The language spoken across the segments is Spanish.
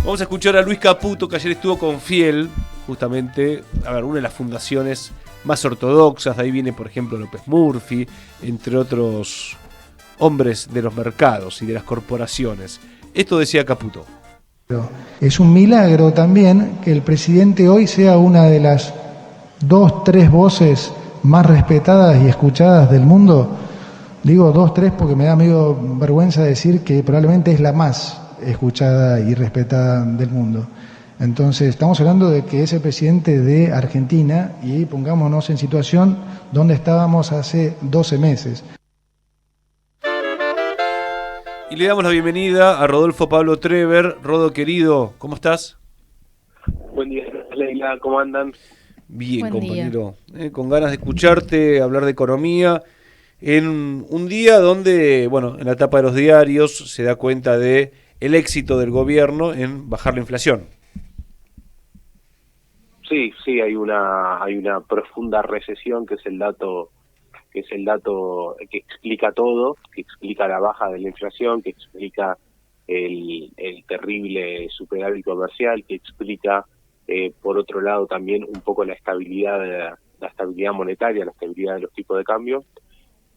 Vamos a escuchar a Luis Caputo, que ayer estuvo con Fiel, justamente, una de las fundaciones más ortodoxas. De ahí viene, por ejemplo, López Murphy, entre otros hombres de los mercados y de las corporaciones. Esto decía Caputo. Es un milagro también que el presidente hoy sea una de las 2, 3 voces más respetadas y escuchadas del mundo. Digo 2, 3 porque me da medio vergüenza decir que probablemente es la más escuchada y respetada del mundo. Entonces estamos hablando de que es el presidente de Argentina y pongámonos en situación donde estábamos hace 12 meses. Y le damos la bienvenida a Rodolfo Pablo Trever. Rodo, querido, ¿cómo estás? Buen día, Leila, ¿cómo andan? Bien, buen compañero. Con ganas de escucharte, hablar de economía, en un día donde, bueno, en la tapa de los diarios se da cuenta de el éxito del gobierno en bajar la inflación. Sí, hay una profunda recesión que es el dato que explica todo, que explica la baja de la inflación, que explica el terrible superávit comercial, que explica por otro lado también un poco la estabilidad monetaria, la estabilidad de los tipos de cambio,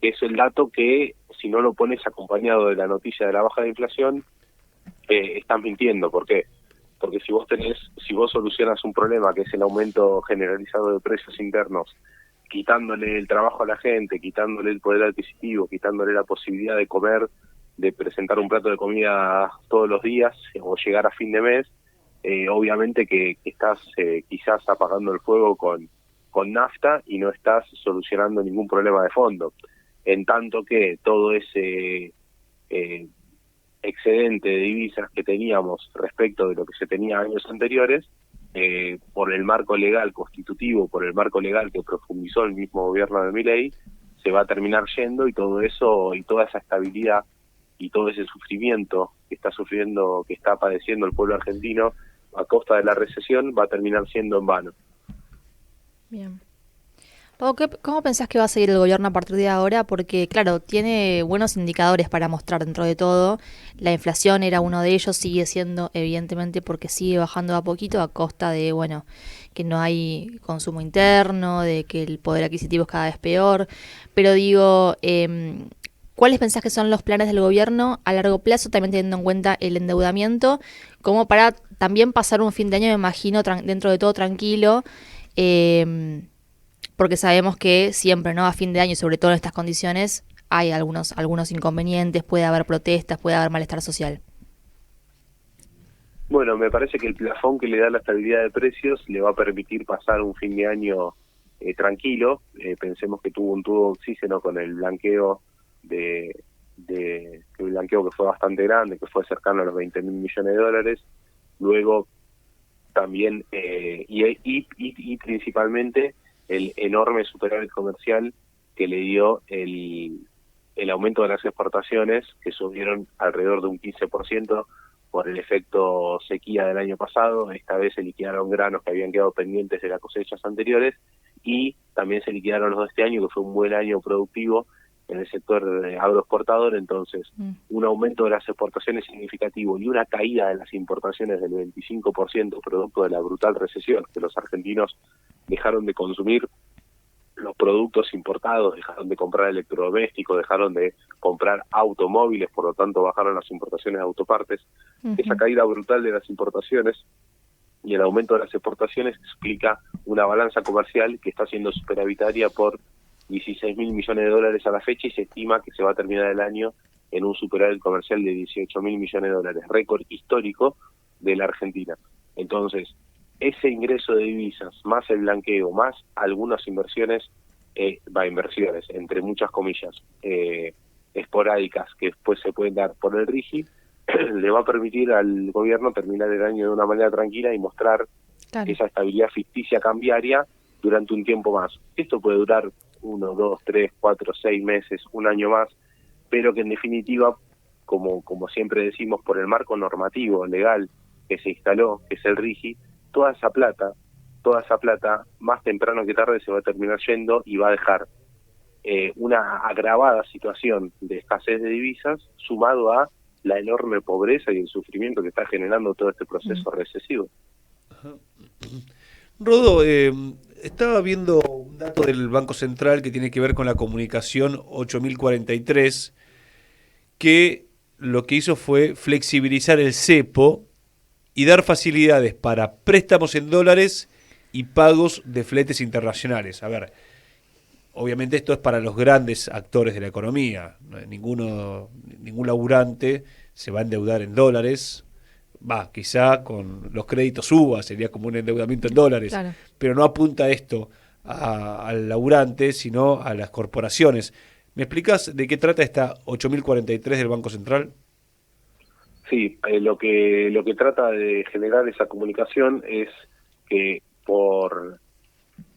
que es el dato que si no lo pones acompañado de la noticia de la baja de inflación, estás mintiendo. ¿Por qué? Porque si vos solucionas un problema que es el aumento generalizado de precios internos, quitándole el trabajo a la gente, quitándole el poder adquisitivo, quitándole la posibilidad de comer, de presentar un plato de comida todos los días o llegar a fin de mes, obviamente que estás quizás apagando el fuego con nafta y no estás solucionando ningún problema de fondo. En tanto que todo ese excedente de divisas que teníamos respecto de lo que se tenía años anteriores, por el marco legal constitutivo, por el marco legal que profundizó el mismo gobierno de Milei, se va a terminar yendo, y todo eso y toda esa estabilidad y todo ese sufrimiento que está padeciendo el pueblo argentino a costa de la recesión va a terminar siendo en vano. Bien. Pau, ¿cómo pensás que va a seguir el gobierno a partir de ahora? Porque, claro, tiene buenos indicadores para mostrar dentro de todo. La inflación era uno de ellos, sigue siendo, evidentemente, porque sigue bajando a poquito a costa de, bueno, que no hay consumo interno, de que el poder adquisitivo es cada vez peor. Pero digo, ¿cuáles pensás que son los planes del gobierno a largo plazo, también teniendo en cuenta el endeudamiento, como para también pasar un fin de año, me imagino, dentro de todo tranquilo? Porque sabemos que siempre, ¿no?, a fin de año, sobre todo en estas condiciones, hay algunos inconvenientes, puede haber protestas, puede haber malestar social. Bueno, me parece que el plafón que le da la estabilidad de precios le va a permitir pasar un fin de año tranquilo. Pensemos que tuvo un tubo de oxígeno con el blanqueo el blanqueo que fue bastante grande, que fue cercano a los 20.000 millones de dólares. Luego también y principalmente el enorme superávit comercial que le dio el aumento de las exportaciones, que subieron alrededor de un 15% por el efecto sequía del año pasado. Esta vez se liquidaron granos que habían quedado pendientes de las cosechas anteriores, y también se liquidaron los de este año, que fue un buen año productivo en el sector agroexportador. Entonces, un aumento de las exportaciones significativo y una caída de las importaciones del 25%, producto de la brutal recesión, que los argentinos dejaron de consumir los productos importados, dejaron de comprar electrodomésticos, dejaron de comprar automóviles, por lo tanto bajaron las importaciones de autopartes. Esa caída brutal de las importaciones y el aumento de las exportaciones explica una balanza comercial que está siendo superavitaria por 16.000 millones de dólares a la fecha, y se estima que se va a terminar el año en un superávit comercial de 18.000 millones de dólares, récord histórico de la Argentina. Entonces, ese ingreso de divisas, más el blanqueo, más algunas inversiones, entre muchas comillas, esporádicas, que después se pueden dar por el RIGI, le va a permitir al gobierno terminar el año de una manera tranquila y mostrar esa estabilidad ficticia cambiaria durante un tiempo más. Esto puede durar 1, 2, 3, 4, 6 meses, un año más, pero que en definitiva, como siempre decimos, por el marco normativo legal que se instaló, que es el RIGI, toda esa plata, más temprano que tarde se va a terminar yendo, y va a dejar una agravada situación de escasez de divisas, sumado a la enorme pobreza y el sufrimiento que está generando todo este proceso recesivo. Rodo, estaba viendo un dato del Banco Central que tiene que ver con la comunicación 8043, que lo que hizo fue flexibilizar el cepo y dar facilidades para préstamos en dólares y pagos de fletes internacionales. A ver, obviamente esto es para los grandes actores de la economía. Ningún laburante se va a endeudar en dólares. Quizá con los créditos UVA sería como un endeudamiento en dólares, claro. Pero no apunta esto al laburante, sino a las corporaciones. ¿Me explicas de qué trata esta 8043 del Banco Central? Sí, lo que trata de generar esa comunicación es que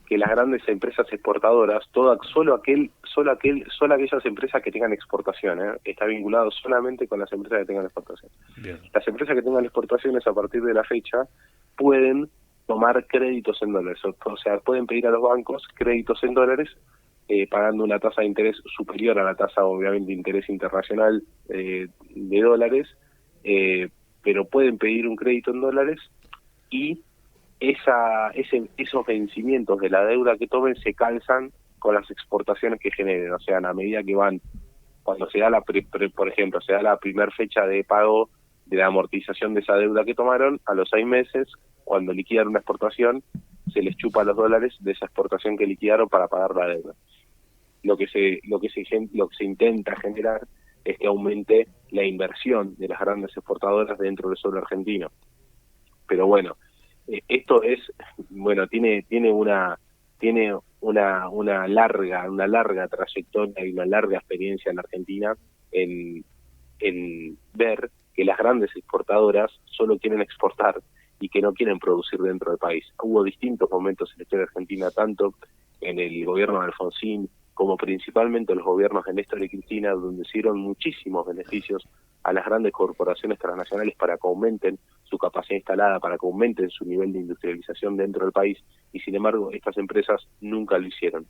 que las grandes empresas exportadoras, solo aquellas empresas que tengan exportación, está vinculado solamente con las empresas que tengan exportación. Bien. Las empresas que tengan exportaciones a partir de la fecha pueden tomar créditos en dólares, o sea, pueden pedir a los bancos créditos en dólares pagando una tasa de interés superior a la tasa, obviamente, de interés internacional de dólares, pero pueden pedir un crédito en dólares y esos vencimientos de la deuda que tomen se calzan con las exportaciones que generen, o sea, a medida que van, cuando se da por ejemplo, se da la primera fecha de pago de la amortización de esa deuda que tomaron, a los 6 meses, cuando liquidan una exportación, se les chupa los dólares de esa exportación que liquidaron para pagar la deuda. Lo que se intenta generar es que aumente la inversión de las grandes exportadoras dentro del suelo argentino. Pero bueno, esto tiene una larga trayectoria y una larga experiencia en Argentina en ver que las grandes exportadoras solo quieren exportar y que no quieren producir dentro del país. Hubo distintos momentos en la historia argentina, tanto en el gobierno de Alfonsín como principalmente los gobiernos de Néstor y Cristina, donde se dieron muchísimos beneficios a las grandes corporaciones transnacionales para que aumenten su capacidad instalada, para que aumenten su nivel de industrialización dentro del país, y sin embargo estas empresas nunca lo hicieron.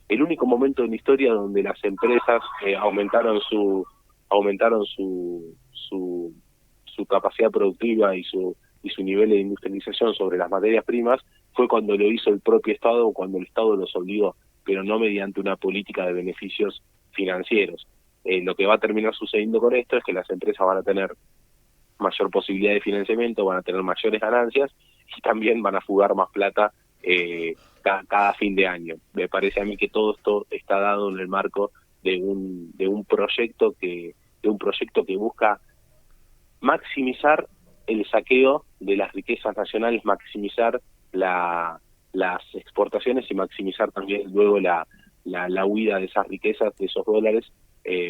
El único momento en la historia donde las empresas aumentaron su capacidad productiva y su nivel de industrialización sobre las materias primas fue cuando lo hizo el propio Estado o cuando el Estado los obligó, pero no mediante una política de beneficios financieros. Lo que va a terminar sucediendo con esto es que las empresas van a tener mayor posibilidad de financiamiento, van a tener mayores ganancias y también van a fugar más plata cada fin de año. Me parece a mí que todo esto está dado en el marco de un proyecto que busca maximizar el saqueo de las riquezas nacionales, maximizar las exportaciones y maximizar también luego la huida de esas riquezas, de esos dólares,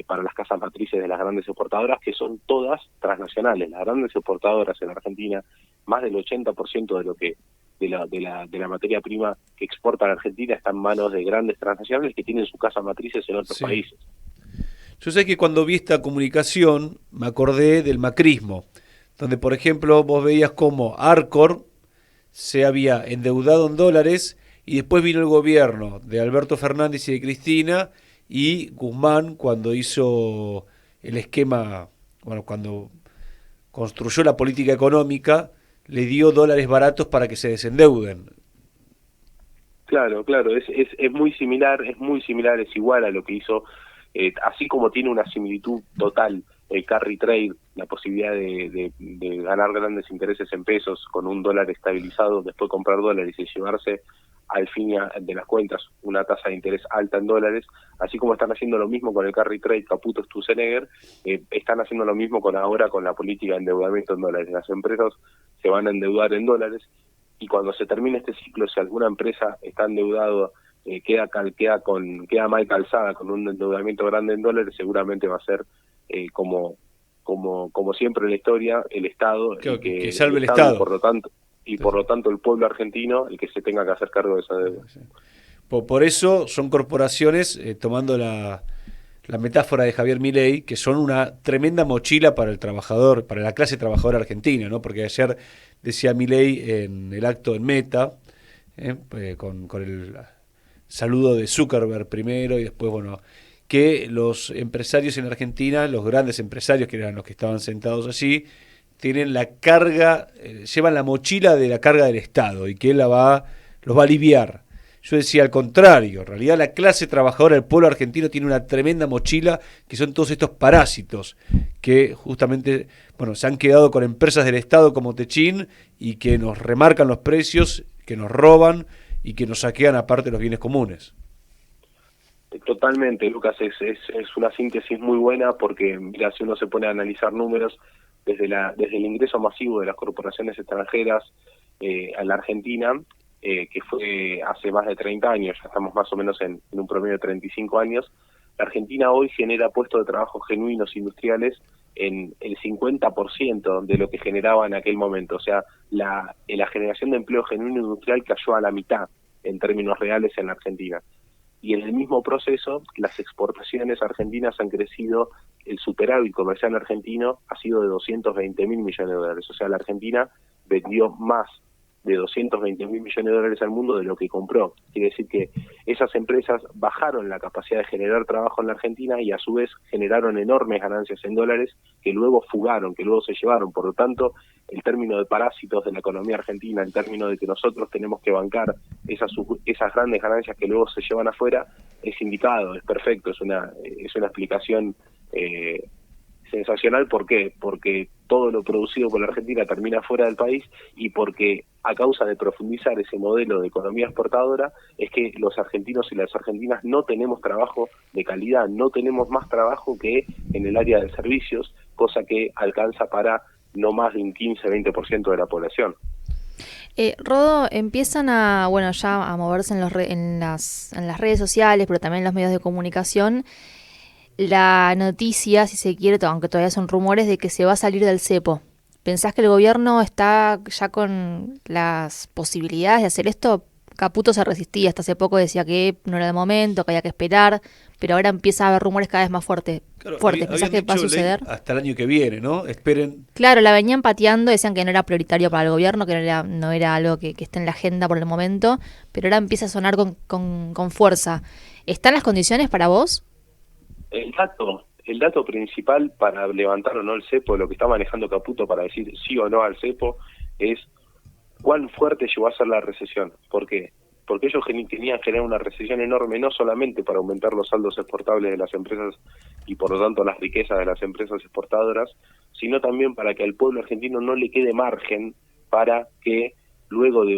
para las casas matrices de las grandes exportadoras, que son todas transnacionales. Las grandes exportadoras en Argentina, más del 80% de lo que de la materia prima que exporta la Argentina está en manos de grandes transnacionales que tienen sus casas matrices en otros países. Yo sé que cuando vi esta comunicación me acordé del macrismo, donde por ejemplo vos veías cómo Arcor se había endeudado en dólares y después vino el gobierno de Alberto Fernández y de Cristina, y Guzmán, cuando hizo el esquema, cuando construyó la política económica, le dio dólares baratos para que se desendeuden. Claro, es muy similar, es igual a lo que hizo, así como tiene una similitud total el carry trade, la posibilidad de ganar grandes intereses en pesos con un dólar estabilizado, después comprar dólares y llevarse al fin de las cuentas una tasa de interés alta en dólares, así como están haciendo lo mismo con el carry trade Caputo Sturzenegger, están haciendo lo mismo con la política de endeudamiento en dólares. Las empresas se van a endeudar en dólares y cuando se termine este ciclo, si alguna empresa está endeudado, queda mal calzada con un endeudamiento grande en dólares, seguramente va a ser como siempre en la historia, el Estado que salve el Estado. Por lo tanto el pueblo argentino el que se tenga que hacer cargo de esa deuda. Por eso son corporaciones, tomando la metáfora de Javier Milei, que son una tremenda mochila para el trabajador, para la clase trabajadora argentina, ¿no? Porque ayer decía Milei en el acto en Meta, con el saludo de Zuckerberg primero y después, que los empresarios en Argentina, los grandes empresarios que eran los que estaban sentados allí, tienen la carga, llevan la mochila de la carga del Estado y que él los va a aliviar. Yo decía al contrario, en realidad la clase trabajadora del pueblo argentino tiene una tremenda mochila, que son todos estos parásitos que justamente, bueno, se han quedado con empresas del Estado como Techin y que nos remarcan los precios, que nos roban y que nos saquean aparte los bienes comunes. Totalmente, Lucas, es una síntesis muy buena porque, mira, si uno se pone a analizar números, desde el ingreso masivo de las corporaciones extranjeras a la Argentina, que fue hace más de 30 años, ya estamos más o menos en un promedio de 35 años, la Argentina hoy genera puestos de trabajo genuinos industriales en el 50% de lo que generaba en aquel momento. O sea, la generación de empleo genuino industrial cayó a la mitad en términos reales en la Argentina. Y en el mismo proceso, las exportaciones argentinas han crecido, el superávit comercial argentino ha sido de 220.000 millones de dólares. O sea, la Argentina vendió más de 220.000 millones de dólares al mundo de lo que compró. Quiere decir que esas empresas bajaron la capacidad de generar trabajo en la Argentina y a su vez generaron enormes ganancias en dólares que luego fugaron, que luego se llevaron. Por lo tanto, el término de parásitos de la economía argentina, el término de que nosotros tenemos que bancar esas grandes ganancias que luego se llevan afuera, es indicado, es perfecto, es una explicación sensacional. ¿Por qué? Porque todo lo producido por la Argentina termina fuera del país y porque a causa de profundizar ese modelo de economía exportadora es que los argentinos y las argentinas no tenemos trabajo de calidad, no tenemos más trabajo que en el área de servicios, cosa que alcanza para no más de un 15-20% de la población. Rodo, empiezan a moverse en las redes sociales, pero también en los medios de comunicación, la noticia, si se quiere, aunque todavía son rumores, de que se va a salir del cepo. ¿Pensás que el gobierno está ya con las posibilidades de hacer esto? Caputo se resistía, hasta hace poco decía que no era el momento, que había que esperar, pero ahora empieza a haber rumores cada vez más fuertes. Claro, ¿Pensás que va a suceder? Hasta el año que viene, ¿no? Esperen. Claro, la venían pateando, decían que no era prioritario para el gobierno, que no era algo que esté en la agenda por el momento, pero ahora empieza a sonar con fuerza. ¿Están las condiciones para vos? El dato principal para levantar o no el cepo, lo que está manejando Caputo para decir sí o no al cepo, es cuán fuerte llegó a ser la recesión. ¿Por qué? Porque ellos querían generar una recesión enorme, no solamente para aumentar los saldos exportables de las empresas y por lo tanto las riquezas de las empresas exportadoras, sino también para que al pueblo argentino no le quede margen para que luego de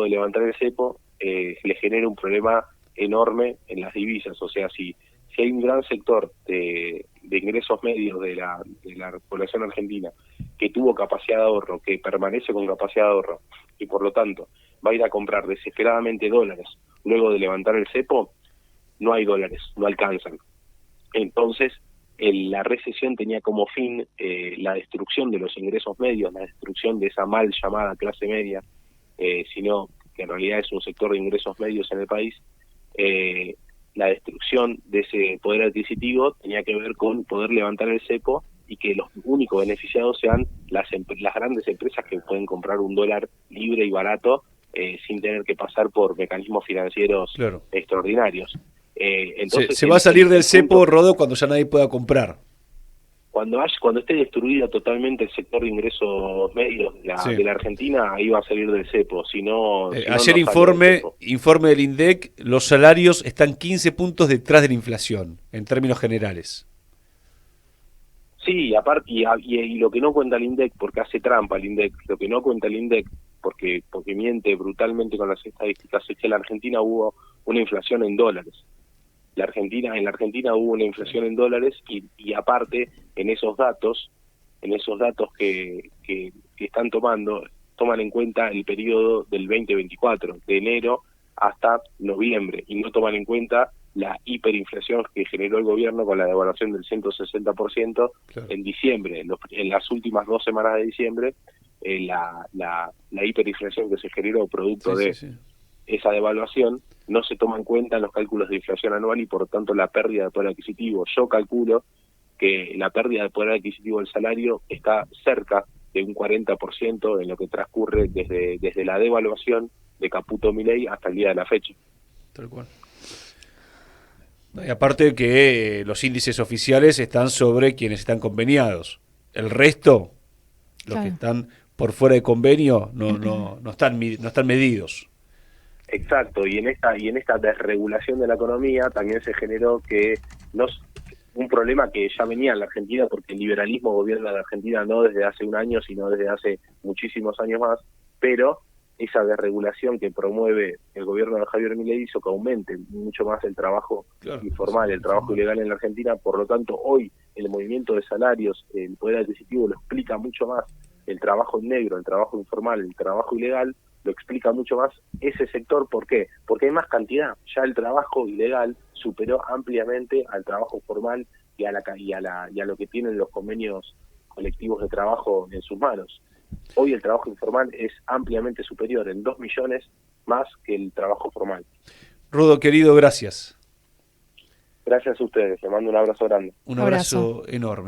levantar el cepo le genere un problema enorme en las divisas. O sea, si hay un gran sector de ingresos medios de la población argentina que tuvo capacidad de ahorro, que permanece con capacidad de ahorro y por lo tanto va a ir a comprar desesperadamente dólares luego de levantar el cepo, no hay dólares, no alcanzan. Entonces, la recesión tenía como fin la destrucción de los ingresos medios, la destrucción de esa mal llamada clase media, sino que en realidad es un sector de ingresos medios en el país. La destrucción de ese poder adquisitivo tenía que ver con poder levantar el cepo y que los únicos beneficiados sean las grandes empresas que pueden comprar un dólar libre y barato sin tener que pasar por mecanismos financieros extraordinarios. Entonces se va a salir del cepo, Rodo, cuando ya nadie pueda comprar. Cuando esté destruido totalmente el sector de ingresos medios de la Argentina, ahí va a salir del cepo. Ayer informe del INDEC, los salarios están 15 puntos detrás de la inflación, en términos generales. Sí, aparte, y lo que no cuenta el INDEC, porque hace trampa el INDEC, lo que no cuenta el INDEC, porque miente brutalmente con las estadísticas, es que en la Argentina hubo una inflación en dólares. En la Argentina hubo una inflación en dólares y aparte en esos datos que están toman en cuenta el periodo del 2024, de enero hasta noviembre, y no toman en cuenta la hiperinflación que generó el gobierno con la devaluación del 160% en diciembre, en las últimas 2 semanas de diciembre, la hiperinflación que se generó producto de esa devaluación no se toma en cuenta en los cálculos de inflación anual y por lo tanto la pérdida de poder adquisitivo. Yo calculo que la pérdida de poder adquisitivo del salario está cerca de un 40% en lo que transcurre desde la devaluación de Caputo Milei hasta el día de la fecha. Tal cual. Y aparte que los índices oficiales están sobre quienes están conveniados. El resto, los que están por fuera de convenio, no están medidos. Exacto, y en esta desregulación de la economía también se generó un problema que ya venía en la Argentina, porque el liberalismo gobierna en la Argentina no desde hace un año, sino desde hace muchísimos años más, pero esa desregulación que promueve el gobierno de Javier Milei hizo que aumente mucho más el trabajo informal, el trabajo ilegal en la Argentina. Por lo tanto, hoy el movimiento de salarios, el poder adquisitivo lo explica mucho más el trabajo en negro, el trabajo informal, el trabajo ilegal, lo explica mucho más ese sector. ¿Por qué? Porque hay más cantidad. Ya el trabajo ilegal superó ampliamente al trabajo formal y a lo que tienen los convenios colectivos de trabajo en sus manos. Hoy el trabajo informal es ampliamente superior, en 2 millones más que el trabajo formal. Rudo, querido, gracias. Gracias a ustedes, les mando un abrazo grande. Un abrazo enorme.